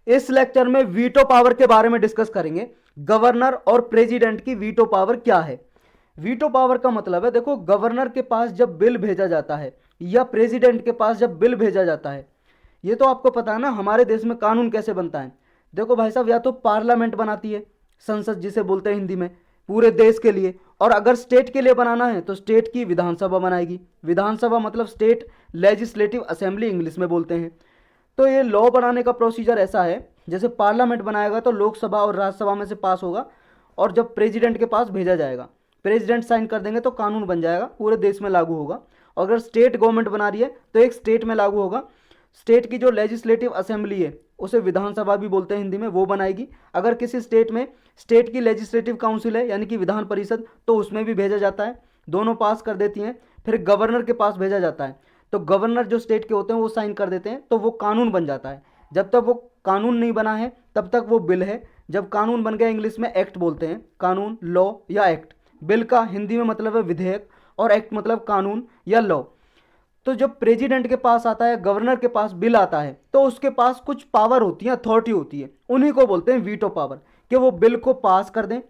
इस लेक्चर में veto power के बारे में डिस्कस करेंगे। गवर्नर और प्रेसिडेंट की वीटो पावर क्या है। वीटो पावर का मतलब है, देखो गवर्नर के पास जब बिल भेजा जाता है या प्रेसिडेंट के पास जब बिल भेजा जाता है, ये तो आपको पता है ना हमारे देश में कानून कैसे बनता है। देखो भाई साहब, या तो पार्लियामेंट बनाती है, संसद जिसे बोलते हैं हिंदी में, पूरे देश के लिए, और अगर स्टेट के लिए बनाना है तो स्टेट की विधानसभा बनाएगी। विधानसभा मतलब स्टेट लेजिस्लेटिव असेंबली इंग्लिश में बोलते हैं। तो ये लॉ बनाने का प्रोसीजर ऐसा है, जैसे पार्लियामेंट बनाएगा तो लोकसभा और राज्यसभा में से पास होगा, और जब प्रेसिडेंट के पास भेजा जाएगा, प्रेसिडेंट साइन कर देंगे तो कानून बन जाएगा, पूरे देश में लागू होगा। और अगर स्टेट गवर्नमेंट बना रही है तो एक स्टेट में लागू होगा। स्टेट की जो लेजिस्लेटिव असेंबली है, उसे विधानसभा भी बोलते हैं हिंदी में, वो बनाएगी। अगर किसी स्टेट में स्टेट की लेजिस्लेटिव काउंसिल है यानी कि विधान परिषद, तो उसमें भी भेजा जाता है, दोनों पास कर देती हैं। फिर गवर्नर के पास भेजा जाता है, तो गवर्नर जो स्टेट के होते हैं वो साइन कर देते हैं, तो वो कानून बन जाता है। जब तक वो कानून नहीं बना है तब तक वो बिल है। जब कानून बन गया, इंग्लिश में एक्ट बोलते हैं, कानून, लॉ या एक्ट। बिल का हिंदी में मतलब है विधेयक, और एक्ट मतलब कानून या लॉ। तो जब प्रेसिडेंट के पास आता है, गवर्नर के पास बिल आता है, तो उसके पास कुछ पावर होती है, अथॉरिटी होती है, उन्हीं को बोलते हैं वीटो पावर, कि वो बिल को पास कर दें,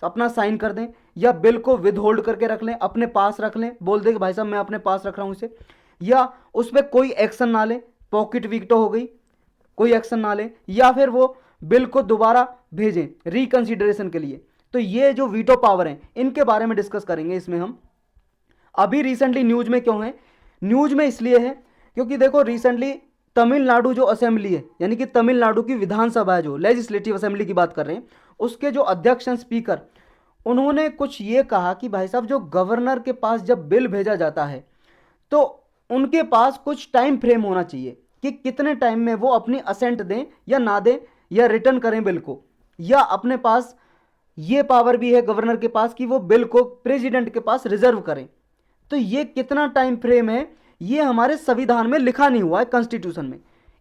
अपना साइन कर दें, या बिल को विद होल्ड करके रख लें, अपने पास रख लें, बोल दें कि भाई साहब मैं अपने पास रख रहा हूँ इसे, या उस पर कोई एक्शन ना लें, पॉकेट वीटो हो गई, कोई एक्शन ना लें, या फिर वो बिल को दोबारा भेजें रिकंसिडरेशन के लिए। तो ये जो वीटो पावर हैं, इनके बारे में डिस्कस करेंगे इसमें हम। अभी रिसेंटली न्यूज में क्यों है? न्यूज में इसलिए है क्योंकि देखो रिसेंटली तमिलनाडु जो असेंबली है, यानी कि तमिलनाडु की विधानसभा है, जो लेजिस्लेटिव असेंबली की बात कर रहे हैं, उसके जो अध्यक्ष हैं, स्पीकर, उन्होंने कुछ ये कहा कि भाई साहब जो गवर्नर के पास जब बिल भेजा जाता है तो उनके पास कुछ टाइम फ्रेम होना चाहिए कि कितने टाइम में वो अपनी असेंट दें या ना दें, या रिटर्न करें बिल को, या अपने पास ये पावर भी है गवर्नर के पास कि वो बिल को प्रेसिडेंट के पास रिजर्व करें। तो ये कितना टाइम फ्रेम है, ये हमारे संविधान में लिखा नहीं हुआ है, कॉन्स्टिट्यूशन में,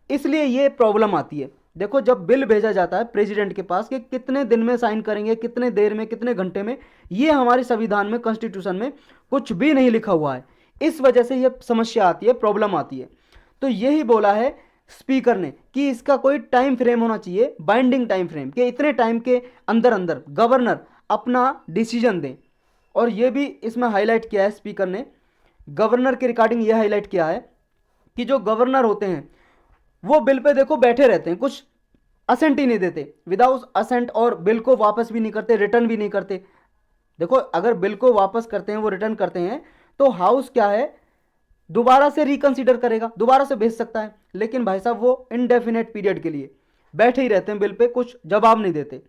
इसलिए ये प्रॉब्लम आती है। देखो जब बिल भेजा जाता है प्रेसिडेंट के पास कि कितने दिन में साइन करेंगे, कितने देर में, कितने घंटे में, ये हमारे संविधान में, कॉन्स्टिट्यूशन में कुछ भी नहीं लिखा हुआ है। इस वजह से ये समस्या आती है, प्रॉब्लम आती है। तो यही बोला है स्पीकर ने कि इसका कोई टाइम फ्रेम होना चाहिए, बाइंडिंग टाइम फ्रेम, कि इतने टाइम के अंदर अंदर गवर्नर अपना डिसीजन दें। और ये भी इसमें हाईलाइट किया है स्पीकर ने, गवर्नर के रिगार्डिंग ये हाईलाइट किया है कि जो गवर्नर होते हैं वो बिल पे देखो बैठे रहते हैं, कुछ असेंट ही नहीं देते, विदाउट असेंट, और बिल को वापस भी नहीं करते, रिटर्न भी नहीं करते। देखो अगर बिल को वापस करते हैं, वो रिटर्न करते हैं, तो हाउस क्या है, दोबारा से रिकंसीडर करेगा, दोबारा से भेज सकता है। लेकिन भाई साहब वो इनडेफिनेट पीरियड के लिए बैठे ही रहते हैं बिल पे, कुछ जवाब नहीं देते।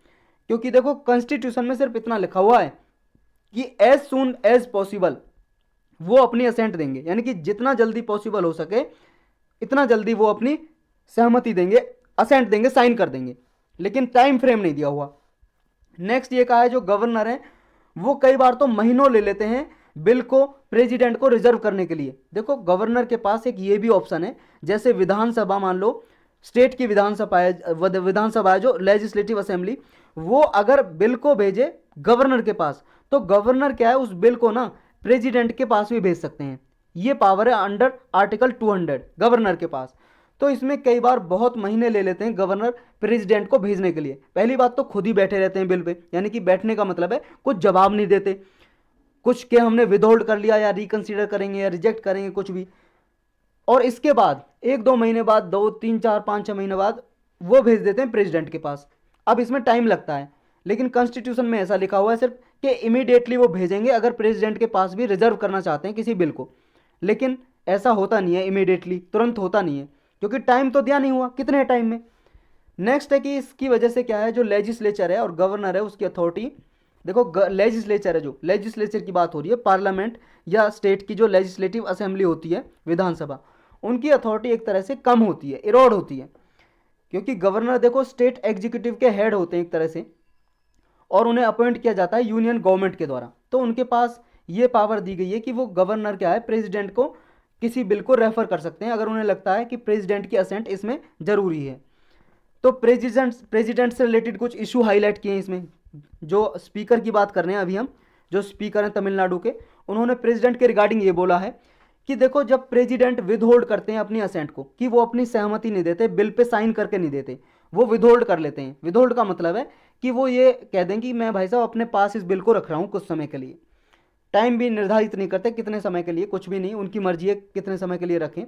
क्योंकि देखो कॉन्स्टिट्यूशन में सिर्फ इतना लिखा हुआ है कि एज सुन एज पॉसिबल वो अपनी असेंट देंगे, यानी कि जितना जल्दी पॉसिबल हो सके इतना जल्दी वो अपनी सहमति देंगे, असेंट देंगे, साइन कर देंगे, लेकिन टाइम फ्रेम नहीं दिया हुआ। नेक्स्ट ये कहा है जो गवर्नर है वो कई बार तो महीनों ले लेते हैं बिल को प्रेसिडेंट को रिजर्व करने के लिए। देखो गवर्नर के पास एक ये भी ऑप्शन है, जैसे विधानसभा, मान लो स्टेट की विधानसभा है, विधानसभा है जो लेजिस्लेटिव असेंबली, वो अगर बिल को भेजे गवर्नर के पास, तो गवर्नर क्या है, उस बिल को ना प्रेसिडेंट के पास भी भेज सकते हैं। ये पावर है अंडर आर्टिकल 200 गवर्नर के पास। तो इसमें कई बार बहुत महीने ले लेते हैं गवर्नर प्रेसिडेंट को भेजने के लिए। पहली बात तो खुद ही बैठे रहते हैं बिल पे, यानी कि बैठने का मतलब है कुछ जवाब नहीं देते, कुछ के हमने विदहोल्ड कर लिया या रिकंसीडर करेंगे या रिजेक्ट करेंगे कुछ भी। और इसके बाद 1-2 महीने बाद, 2-3-4-5-6 महीने बाद वो भेज देते हैं प्रेसिडेंट के पास। अब इसमें टाइम लगता है, लेकिन कॉन्स्टिट्यूशन में ऐसा लिखा हुआ है सिर्फ कि इमीडिएटली वो भेजेंगे अगर प्रेसिडेंट के पास भी रिजर्व करना चाहते हैं किसी बिल को। लेकिन ऐसा होता नहीं है, इमीडिएटली तुरंत होता नहीं है, क्योंकि टाइम तो दिया नहीं हुआ कितने टाइम में। नेक्स्ट है कि इसकी वजह से क्या है, जो लेजिस्लेचर है और गवर्नर है उसकी अथॉरिटी, देखो लेजिस्लेचर है, जो लेजिस्लेचर की बात हो रही है, पार्लियामेंट या स्टेट की जो लेजिस्लेटिव असेंबली होती है, विधानसभा, उनकी अथॉरिटी एक तरह से कम होती है, इरोड होती है। क्योंकि गवर्नर देखो स्टेट एग्जीक्यूटिव के हेड होते हैं एक तरह से, और उन्हें अपॉइंट किया जाता है यूनियन गवर्नमेंट के द्वारा। तो उनके पास ये पावर दी गई है कि वो गवर्नर क्या है, प्रेसिडेंट को किसी बिल को रेफर कर सकते हैं अगर उन्हें लगता है कि प्रेसिडेंट की असेंट इसमें जरूरी है। तो प्रेसिडेंट से रिलेटेड कुछ इशू हाईलाइट किए हैं इसमें। जो स्पीकर की बात कर रहे हैं अभी हम, जो स्पीकर हैं तमिलनाडु के, उन्होंने प्रेसिडेंट के रिगार्डिंग ये बोला है कि देखो जब प्रेसिडेंट विद होल्ड करते हैं अपनी असेंट को, कि वो अपनी सहमति नहीं देते, बिल पे साइन करके नहीं देते, वो विदहोल्ड कर लेते हैं। विदहोल्ड का मतलब है कि वो ये कह दें कि मैं भाई साहब अपने पास इस बिल को रख रहा हूँ कुछ समय के लिए। टाइम भी निर्धारित नहीं करते कितने समय के लिए, कुछ भी नहीं, उनकी मर्जी है कितने समय के लिए रखें।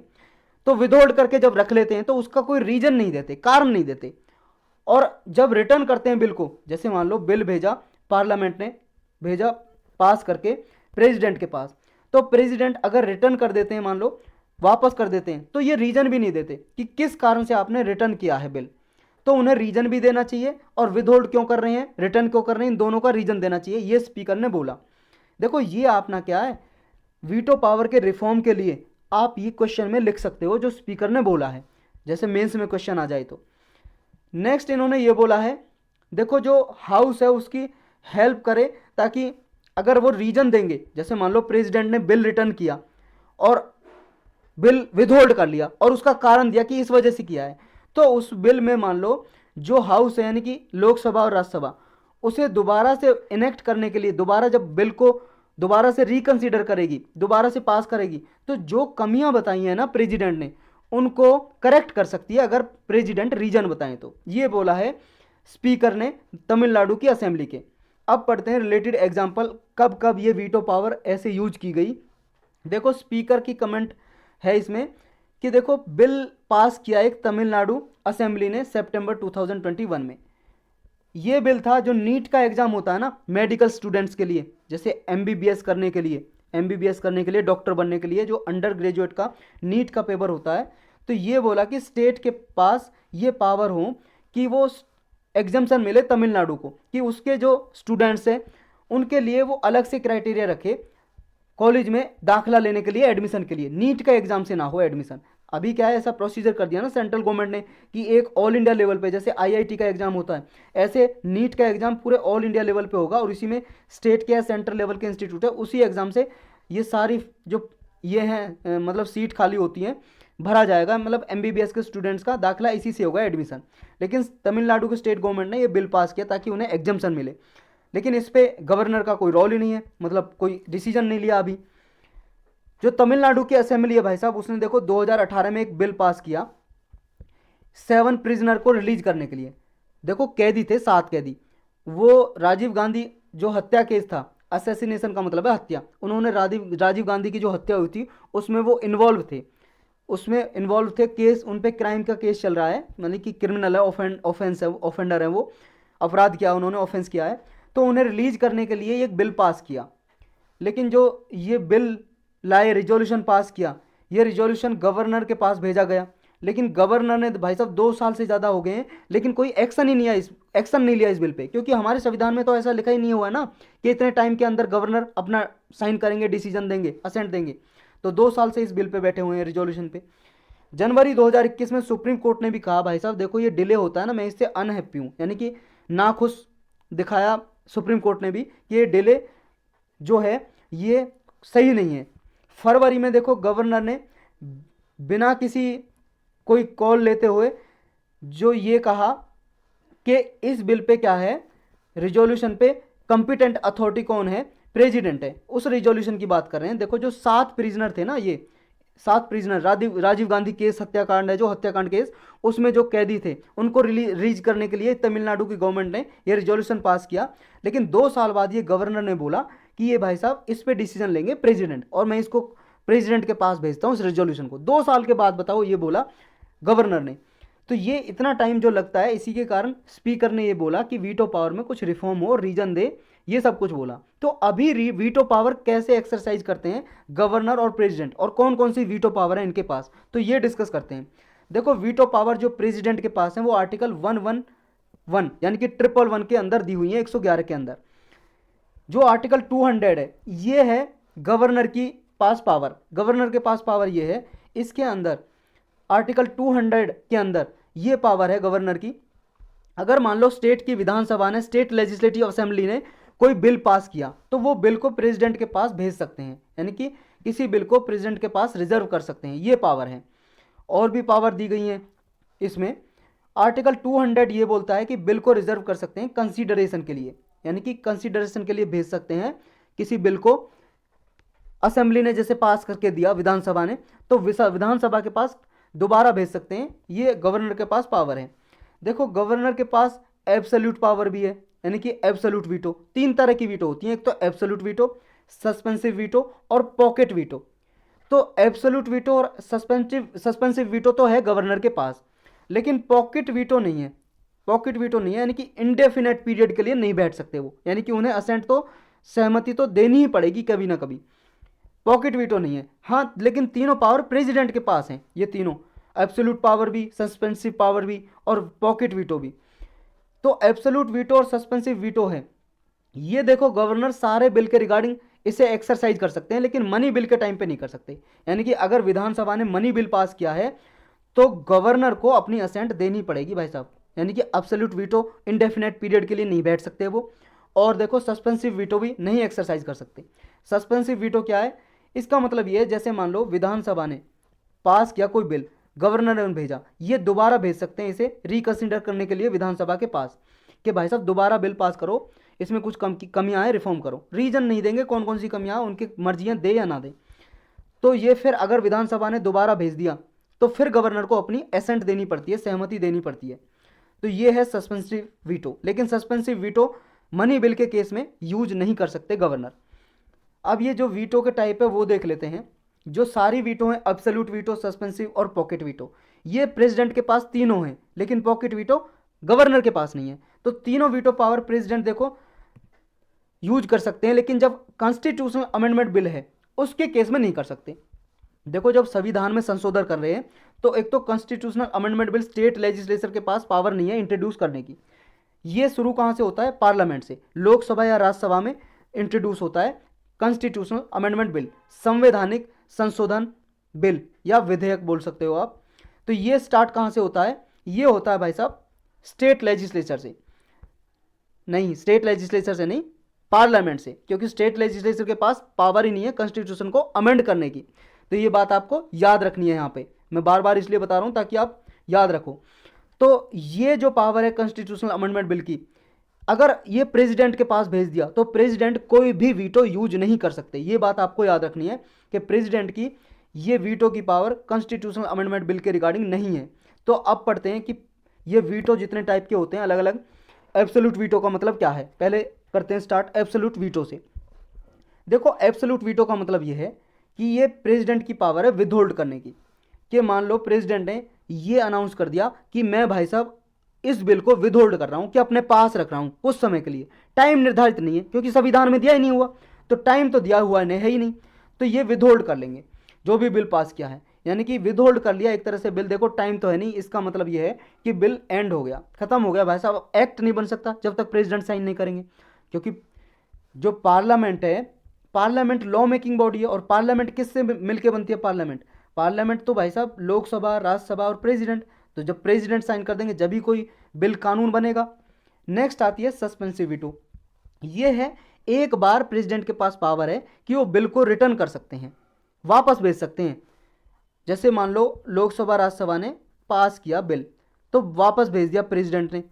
तो विदहोल्ड करके जब रख लेते हैं तो उसका कोई रीजन नहीं देते, कारण नहीं देते। और जब रिटर्न करते हैं बिल को, जैसे मान लो बिल भेजा, पार्लियामेंट ने भेजा पास करके प्रेसिडेंट के पास, तो प्रेसिडेंट अगर रिटर्न कर देते हैं, मान लो वापस कर देते हैं, तो ये रीजन भी नहीं देते कि किस कारण से आपने रिटर्न किया है बिल। तो उन्हें रीजन भी देना चाहिए, और विदहोल्ड क्यों कर रहे हैं, रिटर्न क्यों कर रहे हैं, इन दोनों का रीजन देना चाहिए, ये स्पीकर ने बोला। देखो ये अपना क्या है, वीटो पावर के रिफॉर्म के लिए आप ये क्वेश्चन में लिख सकते हो जो स्पीकर ने बोला है, जैसे मेंस में क्वेश्चन आ जाए तो। नेक्स्ट इन्होंने ये बोला है, देखो जो हाउस है उसकी हेल्प करे, ताकि अगर वो रीजन देंगे, जैसे मान लो प्रेसिडेंट ने बिल रिटर्न किया और बिल विदहोल्ड कर लिया और उसका कारण दिया कि इस वजह से किया है, तो उस बिल में मान लो जो हाउस है यानी कि लोकसभा और राज्यसभा, उसे दोबारा से इनेक्ट करने के लिए, दोबारा जब बिल को दोबारा से रिकंसीडर करेगी, दोबारा से पास करेगी, तो जो कमियां बताई हैं ना प्रेसिडेंट ने, उनको करेक्ट कर सकती है अगर प्रेसिडेंट रीजन बताएं तो। ये बोला है स्पीकर ने तमिलनाडु की असेंबली के। अब पढ़ते हैं रिलेटेड एग्जाम्पल, कब कब ये वीटो पावर ऐसे यूज की गई। देखो स्पीकर की कमेंट है इसमें कि देखो बिल पास किया एक तमिलनाडु असेंबली ने सितंबर 2021 में। ये बिल था जो नीट का एग्जाम होता है ना मेडिकल स्टूडेंट्स के लिए, जैसे एमबीबीएस करने के लिए, डॉक्टर बनने के लिए जो अंडर ग्रेजुएट का नीट का पेपर होता है, तो ये बोला कि स्टेट के पास ये पावर हो कि वो एग्जाम्शन मिले तमिलनाडु को, कि उसके जो स्टूडेंट्स हैं उनके लिए वो अलग से क्राइटेरिया रखे कॉलेज में दाखिला लेने के लिए, एडमिशन के लिए, नीट का एग्जाम से ना हो एडमिशन। अभी क्या है, ऐसा प्रोसीजर कर दिया ना सेंट्रल गवर्नमेंट ने कि एक ऑल इंडिया लेवल पे, जैसे आईआईटी का एग्जाम होता है, ऐसे नीट का एग्जाम पूरे ऑल इंडिया लेवल पे होगा, और इसी में स्टेट के या सेंट्रल लेवल के इंस्टीट्यूट है, उसी एग्जाम से ये सारी जो ये हैं मतलब सीट खाली होती हैं भरा जाएगा, मतलब एमबीबीएस के स्टूडेंट्स का दाखिला इसी से होगा एडमिशन। लेकिन तमिलनाडु के स्टेट गवर्नमेंट ने ये बिल पास किया ताकि उन्हें एग्जाम्शन मिले, लेकिन इस पर गवर्नर का कोई रोल ही नहीं है, मतलब कोई डिसीजन नहीं लिया अभी। जो तमिलनाडु की असेंबली है भाई साहब, उसने देखो 2018 में एक बिल पास किया 7 प्रिजनर को रिलीज करने के लिए। देखो कैदी थे 7 कैदी, वो राजीव गांधी जो हत्या केस था, असैसिनेशन का मतलब है हत्या, उन्होंने राजीव गांधी की जो हत्या हुई थी उसमें वो इन्वॉल्व थे, केस उन पे क्राइम का केस चल रहा है, यानी कि क्रिमिनल है, ऑफेंडर है, वो अपराध किया उन्होंने, ऑफेंस किया है, तो उन्हें रिलीज करने के लिए एक बिल पास किया। लेकिन जो ये बिल लाए, रिजोल्यूशन पास किया, ये रिजोल्यूशन गवर्नर के पास भेजा गया, लेकिन गवर्नर ने भाई साहब 2 साल से ज़्यादा हो गए हैं लेकिन कोई एक्शन नहीं लिया इस बिल पे, क्योंकि हमारे संविधान में तो ऐसा लिखा ही नहीं हुआ है ना कि इतने टाइम के अंदर गवर्नर अपना साइन करेंगे, डिसीजन देंगे, असेंट देंगे। तो 2 साल से इस बिल पे बैठे हुए हैं रिजोल्यूशन पे। जनवरी 2021 में सुप्रीम कोर्ट ने भी कहा भाई साहब देखो ये डिले होता है ना, मैं इससे अनहैप्पी हूँ, यानी कि नाखुश दिखाया सुप्रीम कोर्ट ने भी कि ये डिले जो है ये सही नहीं है। फरवरी में देखो गवर्नर ने बिना किसी कोई कॉल लेते हुए जो ये कहा कि इस बिल पे क्या है, रिजोल्यूशन पे कंपिटेंट अथॉरिटी कौन है, प्रेसिडेंट है, उस रिजोल्यूशन की बात कर रहे हैं। देखो जो 7 प्रिजनर थे ना, ये 7 प्रिजनर राजीव गांधी केस हत्याकांड है जो हत्याकांड केस, उसमें जो कैदी थे उनको रिलीज करने के लिए तमिलनाडु की गवर्नमेंट ने ये रिजोल्यूशन पास किया। लेकिन 2 साल बाद ये गवर्नर ने बोला कि ये भाई साहब इस पे डिसीजन लेंगे प्रेसिडेंट, और मैं इसको प्रेसिडेंट के पास भेजता हूँ इस रेजोल्यूशन को। 2 साल के बाद बताओ ये बोला गवर्नर ने। तो ये इतना टाइम जो लगता है, इसी के कारण स्पीकर ने ये बोला कि वीटो पावर में कुछ रिफॉर्म हो, रीजन दे, ये सब कुछ बोला। तो अभी वीटो पावर कैसे एक्सरसाइज करते हैं गवर्नर और प्रेसिडेंट, और कौन कौन सी वीटो पावर है इनके पास, तो ये डिस्कस करते हैं। देखो वीटो पावर जो प्रेसिडेंट के पास है वो आर्टिकल 111 यानी कि 111 के अंदर दी हुई है, 111 के अंदर। जो आर्टिकल 200 है ये है गवर्नर की पास पावर, गवर्नर के पास पावर ये है, इसके अंदर आर्टिकल 200 के अंदर ये पावर है गवर्नर की। अगर मान लो स्टेट की विधानसभा ने, स्टेट लेजिस्लेटिव असेंबली ने कोई बिल पास किया, तो वो बिल को प्रेसिडेंट के पास भेज सकते हैं, यानी कि किसी बिल को प्रेसिडेंट के पास रिजर्व कर सकते हैं, ये पावर है। और भी पावर दी गई है इसमें। आर्टिकल 200 ये बोलता है कि बिल को रिजर्व कर सकते हैं कंसीडरेशन के लिए, यानी कि कंसीडरेशन के लिए भेज सकते हैं किसी बिल को, असेंबली ने जैसे पास करके दिया विधानसभा ने, तो विधानसभा के पास दोबारा भेज सकते हैं, ये गवर्नर के पास पावर है। देखो गवर्नर के पास एब्सोल्यूट पावर भी है, यानी कि एब्सोल्यूट वीटो। तीन तरह की वीटो होती है, एक तो एब्सोल्यूट वीटो, सस्पेंसिव वीटो और पॉकेट वीटो। तो एब्सोल्यूट वीटो और सस्पेंसिव वीटो तो है गवर्नर के पास, लेकिन पॉकेट वीटो नहीं है। पॉकेट वीटो नहीं है, यानी कि इंडेफिनेट पीरियड के लिए नहीं बैठ सकते वो, यानी कि उन्हें असेंट तो, सहमति तो देनी ही पड़ेगी कभी ना कभी। पॉकेट वीटो नहीं है। हाँ, लेकिन तीनों पावर प्रेसिडेंट के पास हैं, ये तीनों, एब्सोल्यूट पावर भी, सस्पेंसिव पावर भी और पॉकेट वीटो भी। तो एब्सोल्यूट वीटो और सस्पेंसिव वीटो है, ये देखो गवर्नर सारे बिल के रिगार्डिंग इसे एक्सरसाइज कर सकते हैं, लेकिन मनी बिल के टाइम पे नहीं कर सकते। यानी कि अगर विधानसभा ने मनी बिल पास किया है तो गवर्नर को अपनी असेंट देनी पड़ेगी भाई साहब, यानी कि एब्सोल्यूट वीटो इंडेफिनेट पीरियड के लिए नहीं बैठ सकते वो। और देखो सस्पेंसिव वीटो भी नहीं एक्सरसाइज कर सकते। सस्पेंसिव वीटो क्या है, इसका मतलब ये है, जैसे मान लो विधानसभा ने पास किया कोई बिल, गवर्नर ने भेजा, ये दोबारा भेज सकते हैं इसे रिकंसिडर करने के लिए विधानसभा के पास, कि भाई साहब दोबारा बिल पास करो, इसमें कुछ कमियां हैं, रिफॉर्म करो। रीजन नहीं देंगे कौन कौन सी कमियां, उनकी मर्जियां दे या ना दे। तो ये फिर अगर विधानसभा ने दोबारा भेज दिया तो फिर गवर्नर को अपनी एसेंट देनी पड़ती है, सहमति देनी पड़ती है। तो ये है सस्पेंसिव वीटो। लेकिन सस्पेंसिव वीटो मनी बिल के केस में यूज नहीं कर सकते गवर्नर। अब ये जो वीटो के टाइप है वो देख लेते हैं। जो सारी वीटो हैं, एब्सोल्यूट वीटो, सस्पेंसिव और पॉकेट वीटो, ये प्रेसिडेंट के पास तीनों हैं, लेकिन पॉकेट वीटो गवर्नर के पास नहीं है। तो तीनों वीटो पावर प्रेसिडेंट देखो यूज कर सकते हैं, लेकिन जब कॉन्स्टिट्यूशनल अमेंडमेंट बिल है उसके केस में नहीं कर सकते। देखो जब संविधान में संशोधन कर रहे हैं तो एक तो constitutional amendment bill state legislature के पास पावर नहीं है इंट्रोड्यूस करने की। ये शुरू कहाँ से होता है, पार्लियामेंट से, लोकसभा या राज्यसभा में इंट्रोड्यूस होता है कॉन्स्टिट्यूशनल अमेंडमेंट बिल, संवैधानिक संशोधन बिल या विधेयक बोल सकते हो आप। तो ये स्टार्ट कहाँ से होता है, ये होता है भाई साहब स्टेट लेजिस्लेचर से, नहीं स्टेट लेजिस्लेचर से नहीं, पार्लियामेंट से, क्योंकि स्टेट लेजिस्लेचर के पास पावर ही नहीं है कॉन्स्टिट्यूशन को अमेंड करने की। तो ये बात आपको याद रखनी है, यहाँ पे मैं बार बार इसलिए बता रहा हूँ ताकि आप याद रखो। तो ये जो पावर है कॉन्स्टिट्यूशनल अमेंडमेंट बिल की, अगर ये प्रेसिडेंट के पास भेज दिया तो प्रेसिडेंट कोई भी वीटो यूज नहीं कर सकते। ये बात आपको याद रखनी है कि प्रेसिडेंट की ये वीटो की पावर कॉन्स्टिट्यूशनल अमेंडमेंट बिल के रिगार्डिंग नहीं है। तो अब पढ़ते हैं कि ये वीटो जितने टाइप के होते हैं अलग अलग। एब्सोल्यूट वीटो का मतलब क्या है, पहले करते हैं स्टार्ट एब्सोल्यूट वीटो से। देखो एब्सोल्यूट वीटो का मतलब ये है कि ये प्रेसिडेंट की पावर है विदहोल्ड करने की। कि मान लो प्रेसिडेंट ने ये अनाउंस कर दिया कि मैं भाई साहब इस बिल को विदहोल्ड कर रहा हूं, कि अपने पास रख रहा हूं कुछ समय के लिए। टाइम निर्धारित नहीं है क्योंकि संविधान में दिया ही नहीं हुआ, तो टाइम तो दिया हुआ है ही नहीं, तो ये विदहोल्ड कर लेंगे जो भी बिल पास किया है, यानी कि विदहोल्ड कर लिया एक तरह से बिल। देखो टाइम तो है नहीं, इसका मतलब ये है कि बिल एंड हो गया, खत्म हो गया भाई साहब। एक्ट नहीं बन सकता जब तक प्रेसिडेंट साइन नहीं करेंगे, क्योंकि जो पार्लियामेंट है, पार्लियामेंट लॉ मेकिंग बॉडी है। और पार्लियामेंट किससे मिलकर बनती है, पार्लियामेंट, पार्लियामेंट तो भाई साहब लोकसभा, राज्यसभा और प्रेसिडेंट। तो जब प्रेसिडेंट साइन कर देंगे जब भी कोई बिल कानून बनेगा। नेक्स्ट आती है सस्पेंसिव वीटो। ये है एक बार प्रेसिडेंट के पास पावर है कि वो बिल को रिटर्न कर सकते हैं, वापस भेज सकते हैं। जैसे मान लो लोकसभा राज्यसभा ने पास किया बिल, तो वापस भेज दिया प्रेसिडेंट ने,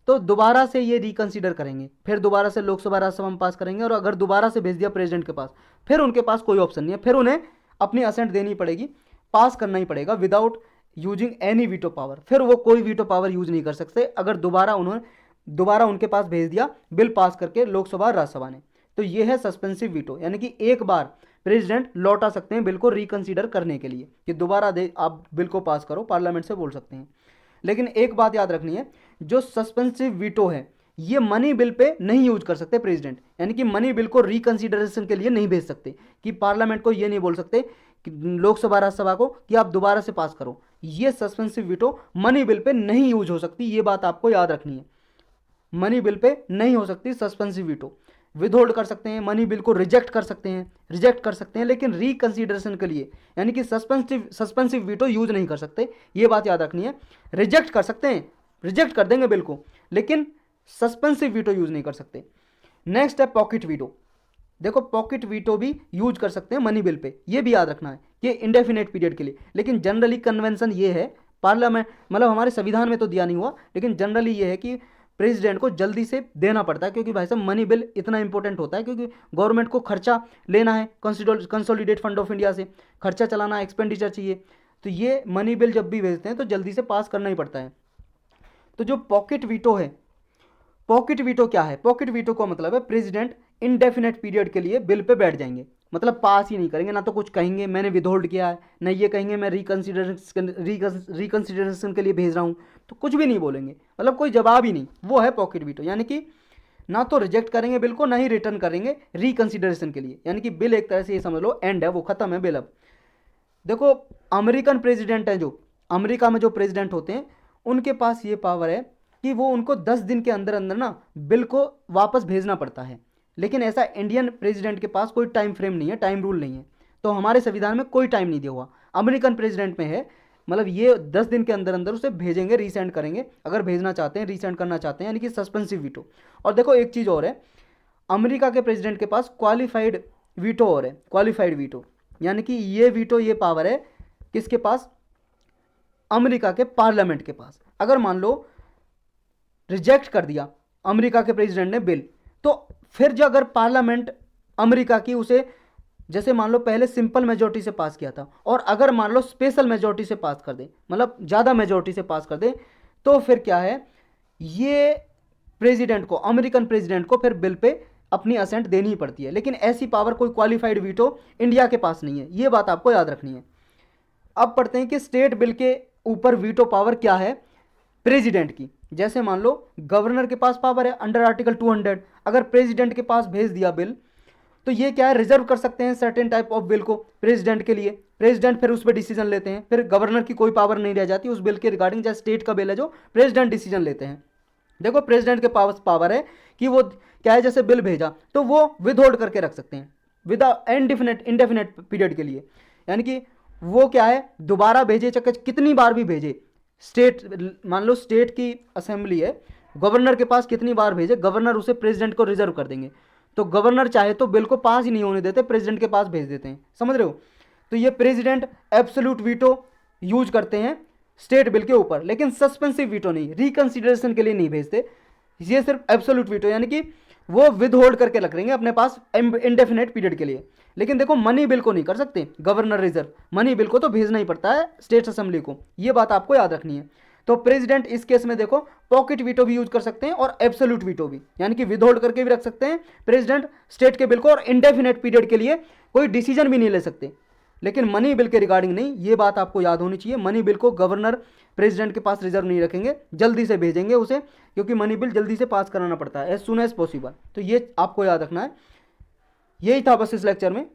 तो दोबारा से ये रिकंसीडर करेंगे, फिर दोबारा से लोकसभा राज्यसभा में पास करेंगे। और अगर दोबारा से भेज दिया प्रेसिडेंट के पास, फिर उनके पास कोई ऑप्शन नहीं है, फिर उन्हें अपनी असेंट देनी पड़ेगी, पास करना ही पड़ेगा without using any veto power. फिर वो कोई वीटो पावर यूज नहीं कर सकते अगर दोबारा उनके पास भेज दिया बिल पास करके लोकसभा राज्यसभा ने। तो ये है सस्पेंसिव वीटो, यानी कि एक बार प्रेसिडेंट लौटा सकते हैं बिल को रिकंसीडर करने के लिए, कि दोबारा दे आप बिल को पास करो, पार्लियामेंट से बोल सकते हैं। लेकिन एक बात याद रखनी है, जो सस्पेंसिव वीटो है ये मनी बिल पे नहीं यूज कर सकते प्रेसिडेंट, यानी कि मनी बिल को रिकंसीडरेशन के लिए नहीं भेज सकते, कि पार्लियामेंट को ये नहीं बोल सकते कि लोकसभा राज्यसभा को कि आप दोबारा से पास करो। ये suspensive veto money bill pay नहीं यूज हो सकती, ये बात आपको याद रखनी है। मनी बिल पे नहीं हो सकती सस्पेंसिव वीटो। विदहोल्ड कर सकते हैं, मनी बिल को रिजेक्ट कर सकते हैं, लेकिन रिकंसीडरेशन के लिए यानी कि सस्पेंसिव वीटो यूज नहीं कर सकते, ये बात याद रखनी है। रिजेक्ट कर सकते हैं, रिजेक्ट कर देंगे बिल को, लेकिन सस्पेंसिव वीटो यूज नहीं कर सकते। नेक्स्ट है पॉकेट वीटो। देखो पॉकेट वीटो भी यूज कर सकते हैं मनी बिल पे, ये भी याद रखना है, ये इंडेफिनेट पीरियड के लिए। लेकिन जनरली कन्वेंशन ये है, पार्लियामेंट मतलब हमारे संविधान में तो दिया नहीं हुआ, लेकिन जनरली ये है कि प्रेसिडेंट को जल्दी से देना पड़ता है, क्योंकि भाई साहब मनी बिल इतना इंपॉर्टेंट होता है, क्योंकि गवर्नमेंट को खर्चा लेना है कंसोलिडेट फंड ऑफ इंडिया से, खर्चा चलाना, एक्सपेंडिचर चाहिए। तो ये मनी बिल जब भी भेजते हैं तो जल्दी से पास करना ही पड़ता है। तो जो पॉकेट वीटो है, पॉकेट वीटो क्या है? पॉकेट वीटो का मतलब है प्रेसिडेंट इनडेफिनेट पीरियड के लिए बिल पे बैठ जाएंगे, मतलब पास ही नहीं करेंगे, ना तो कुछ कहेंगे मैंने विदहोल्ड किया है, ना ये कहेंगे मैं रिकंसिडरेशन के लिए भेज रहा हूँ, तो कुछ भी नहीं बोलेंगे, मतलब कोई जवाब ही नहीं, वो है पॉकेट वीटो। यानी कि ना तो रिजेक्ट करेंगे बिल को, ना ही रिटर्न करेंगे रिकंसिडरेशन के लिए, यानी कि बिल एक तरह से ये समझ लो एंड है, वो खत्म है बिल। अब देखो अमेरिकन प्रेसिडेंट है, जो अमेरिका में जो प्रेसिडेंट होते हैं उनके पास ये पावर है कि वो उनको 10 दिन के अंदर अंदर ना बिल को वापस भेजना पड़ता है, लेकिन ऐसा इंडियन प्रेसिडेंट के पास कोई टाइम फ्रेम नहीं है, टाइम रूल नहीं है, तो हमारे संविधान में कोई टाइम नहीं दिया हुआ, अमेरिकन प्रेसिडेंट में है, मतलब ये 10 दिन के अंदर अंदर उसे भेजेंगे, रीसेंड करेंगे अगर भेजना चाहते हैं, रीसेंड करना चाहते हैं, यानी कि सस्पेंसिव वीटो। और देखो एक चीज़ और है, अमेरिका के प्रेसिडेंट के पास क्वालिफाइड वीटो और है, क्वालिफाइड वीटो, यानी कि ये वीटो, ये पावर है किसके पास? अमेरिका के पार्लियामेंट के पास। अगर मान लो रिजेक्ट कर दिया अमेरिका के प्रेसिडेंट ने बिल, तो फिर जो अगर पार्लियामेंट अमेरिका की उसे, जैसे मान लो पहले सिंपल मेजोरिटी से पास किया था, और अगर मान लो स्पेशल मेजोरिटी से पास कर दे, मतलब ज़्यादा मेजोरिटी से पास कर दे, तो फिर क्या है, ये प्रेसिडेंट को, अमेरिकन प्रेसिडेंट को फिर बिल पे अपनी असेंट देनी ही पड़ती है। लेकिन ऐसी पावर कोई क्वालिफाइड वीटो इंडिया के पास नहीं है, ये बात आपको याद रखनी है। अब पढ़ते हैं कि स्टेट बिल के ऊपर वीटो पावर क्या है प्रेसिडेंट की। जैसे मान लो गवर्नर के पास पावर है अंडर आर्टिकल 200, अगर प्रेसिडेंट के पास भेज दिया बिल, तो ये क्या है, रिजर्व कर सकते हैं सर्टेन टाइप ऑफ बिल को प्रेसिडेंट के लिए, प्रेसिडेंट फिर उस पर डिसीजन लेते हैं, फिर गवर्नर की कोई पावर नहीं रह जाती उस बिल के रिगार्डिंग, जैसे स्टेट का बिल है जो प्रेसिडेंट डिसीजन लेते हैं। देखो प्रेसिडेंट के पास पावर है कि वो क्या है, जैसे बिल भेजा तो वो विद होल्ड करके रख सकते हैं विदाउट इंडेफिनेट पीरियड के लिए, यानी कि वो क्या है, दोबारा भेजे चाहे कितनी बार भी भेजे, स्टेट, मान लो स्टेट की असेंबली है, गवर्नर के पास कितनी बार भेजे, गवर्नर उसे प्रेसिडेंट को रिजर्व कर देंगे, तो गवर्नर चाहे तो बिल को पास ही नहीं होने देते, प्रेसिडेंट के पास भेज देते हैं, समझ रहे हो? तो ये प्रेसिडेंट एब्सोल्यूट वीटो यूज करते हैं स्टेट बिल के ऊपर, लेकिन सस्पेंसिव वीटो नहीं, रिकंसिडरेशन के लिए नहीं भेजते, ये सिर्फ एब्सोल्यूट वीटो, यानी कि वो विद होल्ड करके रख लेंगे अपने पास इंडेफिनेट पीरियड के लिए। लेकिन देखो मनी बिल को नहीं कर सकते गवर्नर रिजर्व, मनी बिल को तो भेजना ही पड़ता है स्टेट असेंबली को, ये बात आपको याद रखनी है। तो प्रेसिडेंट इस केस में देखो पॉकेट वीटो भी यूज कर सकते हैं और एब्सोल्यूट वीटो भी, यानी कि विद होल्ड करके भी रख सकते हैं प्रेसिडेंट स्टेट के बिल को, और इंडेफिनेट पीरियड के लिए कोई डिसीजन भी नहीं ले सकते, लेकिन मनी बिल के रिगार्डिंग नहीं, ये बात आपको याद होनी चाहिए। मनी बिल को गवर्नर प्रेसिडेंट के पास रिजर्व नहीं रखेंगे, जल्दी से भेजेंगे उसे, क्योंकि मनी बिल जल्दी से पास कराना पड़ता है एज सुन एज पॉसिबल, तो ये आपको याद रखना है। यही था बस इस लेक्चर में।